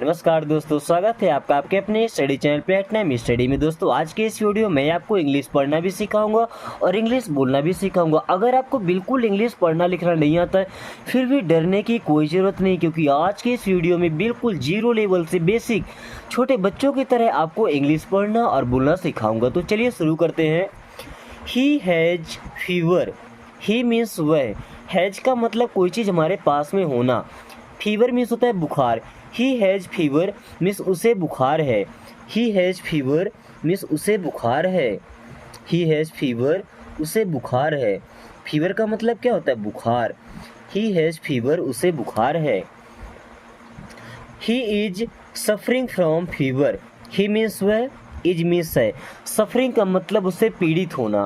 नमस्कार दोस्तों, स्वागत है आपका आपके अपने स्टडी चैनल प्लेटनम स्टडी में। दोस्तों आज के इस वीडियो में आपको इंग्लिश पढ़ना भी सिखाऊंगा और इंग्लिश बोलना भी सिखाऊंगा। अगर आपको बिल्कुल इंग्लिश पढ़ना लिखना नहीं आता है फिर भी डरने की कोई ज़रूरत नहीं, क्योंकि आज के इस वीडियो में बिल्कुल जीरो लेवल से बेसिक छोटे बच्चों की तरह आपको इंग्लिश पढ़ना और बोलना सिखाऊँगा। तो चलिए शुरू करते हैं। He has fever. He means वह, हैज़ का मतलब कोई चीज़ हमारे पास में होना, फीवर मीन्स होता है बुखार। ही हैज़ फीवर मीन्स उसे बुखार है। ही हैज़ फीवर मीन्स उसे बुखार है। ही हैज़ फीवर उसे बुखार है। फीवर का मतलब क्या होता है? बुखार। ही हैज़ फीवर उसे बुखार है। He is suffering from fever. He means वह, इज मीन्स है। सफरिंग का मतलब उससे पीड़ित होना,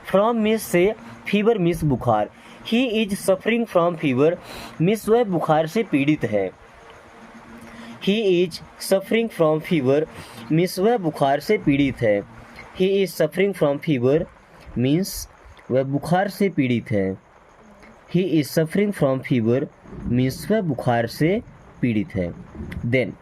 फ्रॉम मीन्स से, फीवर मीन्स बुखार। He is suffering from fever means वह बुखार से पीड़ित है। He is suffering from fever means वह बुखार से पीड़ित है। He is suffering from fever means वह बुखार से पीड़ित है। He is suffering from fever means वह बुखार से पीड़ित है। Then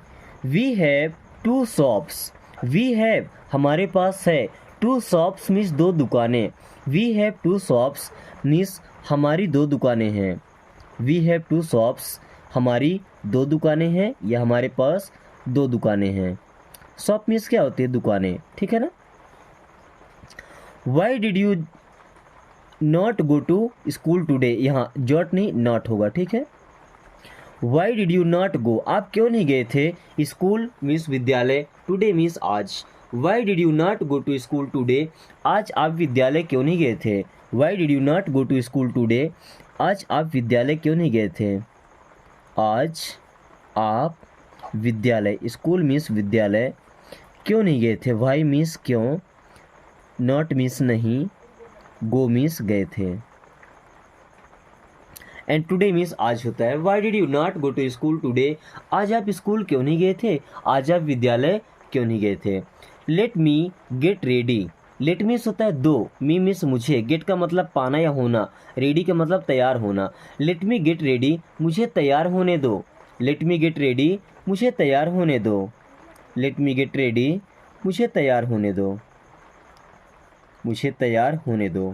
we have two shops. We have हमारे पास है, टू शॉप्स मीन्स दो दुकानें। We have two shops means हमारी दो दुकानें हैं। वी हैव टू शॉप्स हमारी दो दुकानें हैं या हमारे पास दो दुकानें हैं। शॉप मीन्स क्या होती है? दुकानें, ठीक है ना। Why did you not go to school today, यहाँ जॉट नहीं नॉट होगा, ठीक है। Why did you not go, आप क्यों नहीं गए थे? स्कूल मीन्स विद्यालय, टुडे मीन्स आज। Why did you not go to school today, आज आप विद्यालय क्यों नहीं गए थे? Why did you not go to school today, आज आप विद्यालय क्यों नहीं गए थे? आज आप विद्यालय, स्कूल मीन्स विद्यालय, क्यों नहीं गए थे? वाई मीन्स क्यों, नॉट मीन्स नहीं, गो मीन्स गए थे, एंड टुडे मीन्स आज होता है। Why did you not go to school today, आज आप स्कूल क्यों नहीं गए थे? आज आप विद्यालय क्यों नहीं गए थे? Let me get ready. Let means होता है दो, मी मीन्स मुझे, गेट का मतलब पाना या होना, रेडी का मतलब तैयार होना। लेट मी गेट रेडी, मुझे तैयार होने दो। लेट मी गेट रेडी, मुझे तैयार होने दो। लेट मी गेट रेडी, मुझे तैयार होने दो। मुझे तैयार होने दो।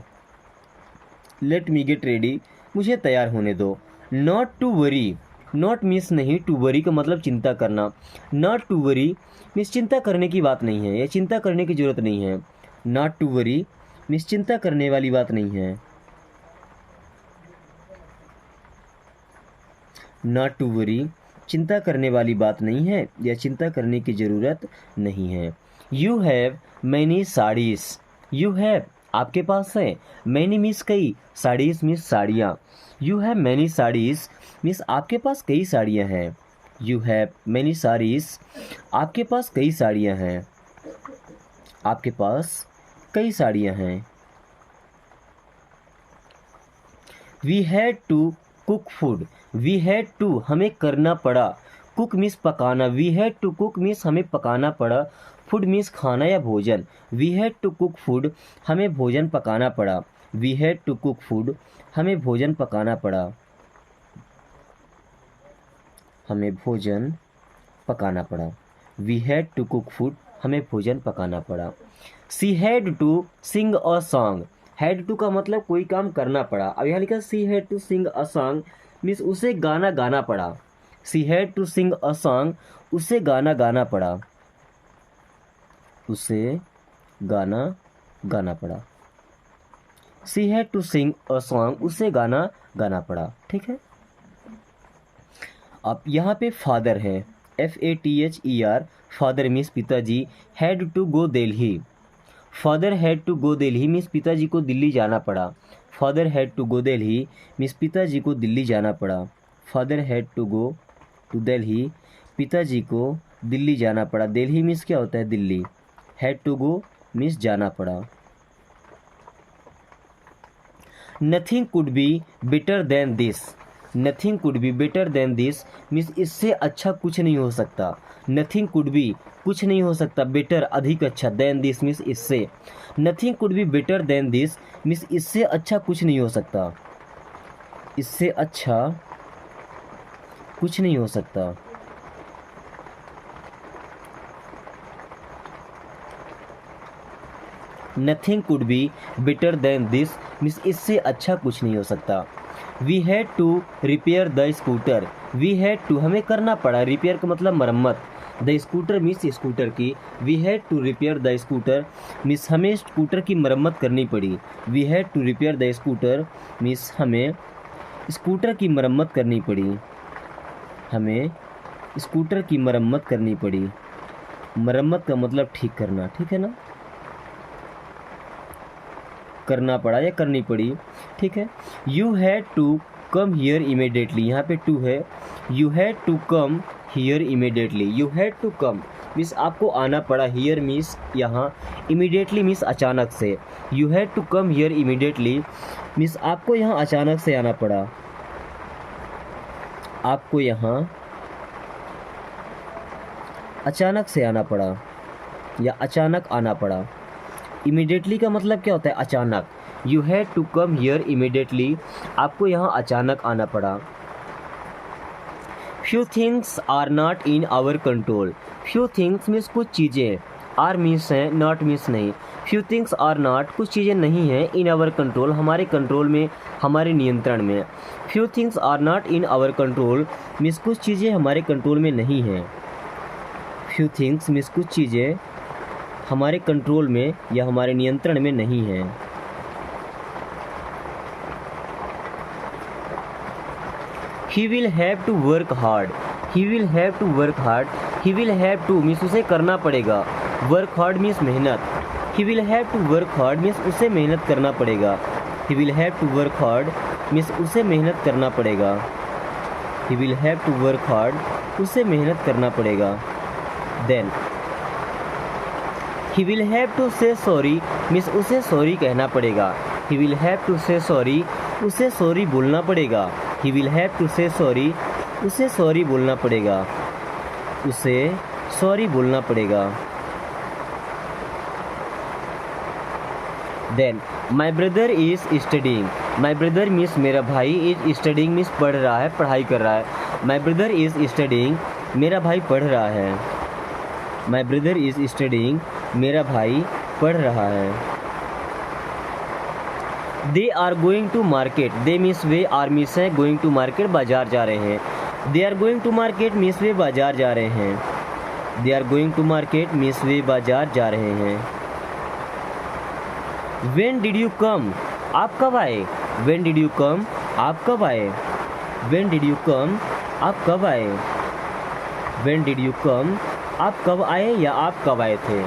लेट मी गेट रेडी, मुझे तैयार होने दो। Not to worry, not means नहीं, टू वरी का मतलब चिंता करना। नॉट टू वरी मीन्स चिंता करने की बात नहीं है या चिंता करने की ज़रूरत नहीं है। नॉट टू वरी मीन्स चिंता करने वाली बात नहीं है। नॉट टू वरी चिंता करने वाली बात नहीं है या चिंता करने की ज़रूरत नहीं है। You have many saris. You have आपके पास है, मैनी मीन्स कई, साड़ीज़ मीन्स साड़ियाँ। You have many saris means आपके पास कई साड़ियाँ हैं। यू हैव मैनी साड़ीज़ आपके पास कई साड़ियाँ हैं। आपके पास कई साड़ियाँ हैं। We had to cook food. We had to हमें करना पड़ा, कुक मीन्स पकाना। We had to cook means हमें पकाना पड़ा, फूड मीन्स खाना या भोजन। We had to cook food हमें भोजन पकाना पड़ा। We had to cook food हमें भोजन पकाना पड़ा। हमें भोजन पकाना पड़ा। We had to cook food हमें भोजन पकाना पड़ा। She had to sing a song. Had to का मतलब कोई काम करना पड़ा। अब यहाँ लिखा she had to sing a song means उसे गाना गाना पड़ा। She had to sing a song उसे गाना गाना पड़ा। उसे गाना गाना पड़ा। She had to sing a song उसे गाना गाना पड़ा, ठीक है। अब यहाँ पे फादर है, FATHER, फादर मीन्स पिताजी। Had to go Delhi, father had to go Delhi means पिताजी को दिल्ली जाना पड़ा। Father had to go Delhi means पिताजी को दिल्ली जाना पड़ा। Father had to go to Delhi, पिताजी को दिल्ली जाना पड़ा। दिल्ली मीन्स क्या होता है? Delhi. Had to go means जाना पड़ा। Nothing could be better than this. Nothing could be better than this means इससे अच्छा कुछ नहीं हो सकता। नथिंग कुड बी कुछ नहीं हो सकता, बेटर अधिक अच्छा, देन दिस मीन्स इससे। Nothing could be better than this means इससे अच्छा कुछ नहीं हो सकता। इससे अच्छा कुछ नहीं हो सकता। Nothing could be better than this, means इससे अच्छा कुछ नहीं हो सकता। We had to repair the scooter, we had to हमें करना पड़ा, रिपेयर का मतलब मरम्मत, द स्कूटर मीन्स स्कूटर की, we had to repair the scooter means हमें स्कूटर की मरम्मत करनी पड़ी, we had to repair the scooter means हमें स्कूटर की मरम्मत करनी पड़ी, हमें स्कूटर की मरम्मत करनी पड़ी। मरम्मत का मतलब ठीक करना, ठीक है ना, करना पड़ा या करनी पड़ी, ठीक है। You had to come here immediately, यहाँ पे टू है, you had to come here immediately, you had to come means आपको आना पड़ा, हियर मीन्स यहाँ, इमीडिएटली मीन्स अचानक से, you had to come here immediately means आपको यहाँ अचानक से आना पड़ा, आपको यहाँ अचानक से आना पड़ा या अचानक आना पड़ा। इमीडिएटली का मतलब क्या होता है, अचानक। You had to come here immediately, आपको यहाँ अचानक आना पड़ा। Few things are not in our control, few things means कुछ चीज़ें, आर मीन्स हैं, नॉट मीन्स नहीं, फ्यू थिंग्स आर नॉट कुछ चीज़ें नहीं हैं, इन आवर कंट्रोल हमारे कंट्रोल में, हमारे नियंत्रण में। Few things are not in our control means कुछ चीज़ें हमारे कंट्रोल में नहीं हैं। फ्यू थिंग्स मीन्स कुछ चीज़ें हमारे कंट्रोल में या हमारे नियंत्रण में नहीं हैं। He will have to work hard, he will have to work hard, he will have to means उसे करना पड़ेगा, वर्क हार्ड मीन्स मेहनत, he will have to work hard means उसे मेहनत करना पड़ेगा, he will have to work hard means उसे मेहनत करना पड़ेगा, he will have to work hard उसे मेहनत करना पड़ेगा। Then he will have to say sorry means उसे सॉरी कहना पड़ेगा, he will have to say sorry उसे सॉरी बोलना पड़ेगा, he will have to say sorry उसे सॉरी बोलना पड़ेगा, उसे सॉरी बोलना पड़ेगा। Then my brother is studying, my brother means मेरा भाई, इज स्टडिंग मीन्स पढ़ रहा है, पढ़ाई कर रहा है, माई ब्रदर इज स्टडिंग मेरा भाई पढ़ रहा है, माई ब्रदर इज स्टडिंग मेरा भाई पढ़ रहा है। They are going to market, they means वे, आर मीन्स है गोइंग टू मार्केट बाजार जा रहे हैं, they are going to market means वे बाजार जा रहे हैं, they are going to market means वे बाजार जा रहे हैं। When did you come, आप कब आए, When did you come आप कब आए, When did you come आप कब आए, When did you come आप कब आए या आप कब आए थे।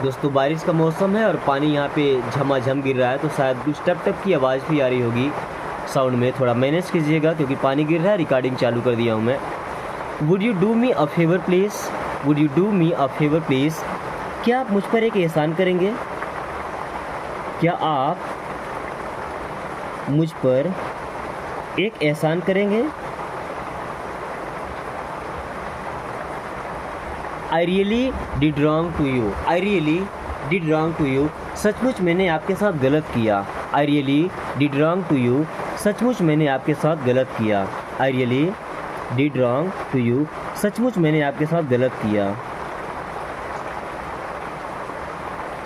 दोस्तों बारिश का मौसम है और पानी यहाँ पे झमाझम गिर रहा है, तो शायद कुछ टप टप की आवाज़ भी आ रही होगी साउंड में, थोड़ा मैनेज कीजिएगा क्योंकि पानी गिर रहा है। रिकॉर्डिंग चालू कर दिया हूँ मैं। Would you do me a favour please, would you do me a favour please, क्या आप मुझ पर एक एहसान करेंगे, क्या आप मुझ पर एक एहसान करेंगे। I really did wrong to you, I really did wrong to you, सचमुच मैंने आपके साथ गलत किया। I really did wrong to you, सचमुच मैंने आपके साथ गलत किया। I really did wrong to you, सचमुच मैंने आपके साथ गलत किया।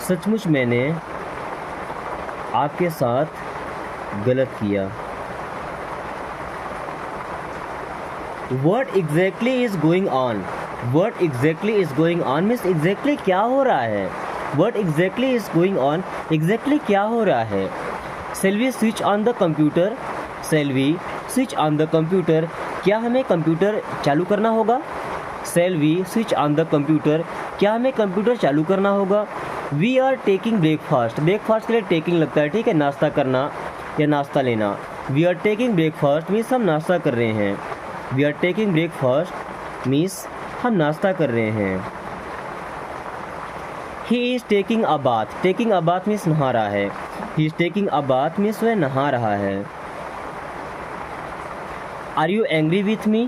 सचमुच मैंने आपके साथ गलत किया। What exactly is going on? What exactly is going on means exactly क्या हो रहा है। What exactly is going on? Exactly क्या हो रहा है। Shall we switch on the computer? Shall we switch on the computer? क्या हमें कंप्यूटर चालू करना होगा। Shall we switch on the computer? क्या हमें कंप्यूटर चालू करना होगा। We are taking breakfast. Breakfast के लिए टेकिंग लगता है, ठीक है, नाश्ता करना या नाश्ता लेना। We are taking breakfast means हम नाश्ता कर रहे हैं। We are taking breakfast means हम नाश्ता कर रहे हैं। He is taking a bath. Taking a bath means नहा रहा है। He is taking a bath means वह नहा रहा है। Are you angry with me?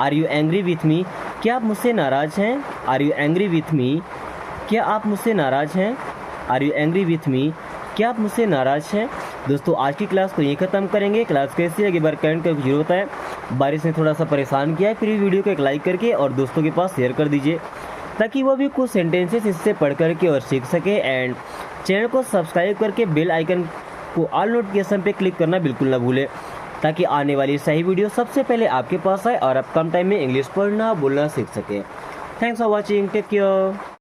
Are you angry with me? क्या आप मुझसे नाराज़ हैं। Are you angry with me? क्या आप मुझसे नाराज़ हैं। Are you angry with me? क्या आप मुझसे नाराज़ हैं। दोस्तों आज की क्लास को यहीं ख़त्म करेंगे। क्लास कैसी है एक बार कमेंट करके जरूरत है। बारिश ने थोड़ा सा परेशान किया है, फिर वीडियो को एक लाइक करके और दोस्तों के पास शेयर कर दीजिए। ताकि वो भी कुछ सेंटेंसेस इससे पढ़ करके और सीख सके। एंड चैनल को सब्सक्राइब करके बेल आइकन को ऑल नोटिफिकेशन पे क्लिक करना बिल्कुल ना भूलें, ताकि आने वाली सही वीडियो सबसे पहले आपके पास आए और आप कम टाइम में इंग्लिश पढ़ना बोलना सीख सके। Thanks for watching, take care.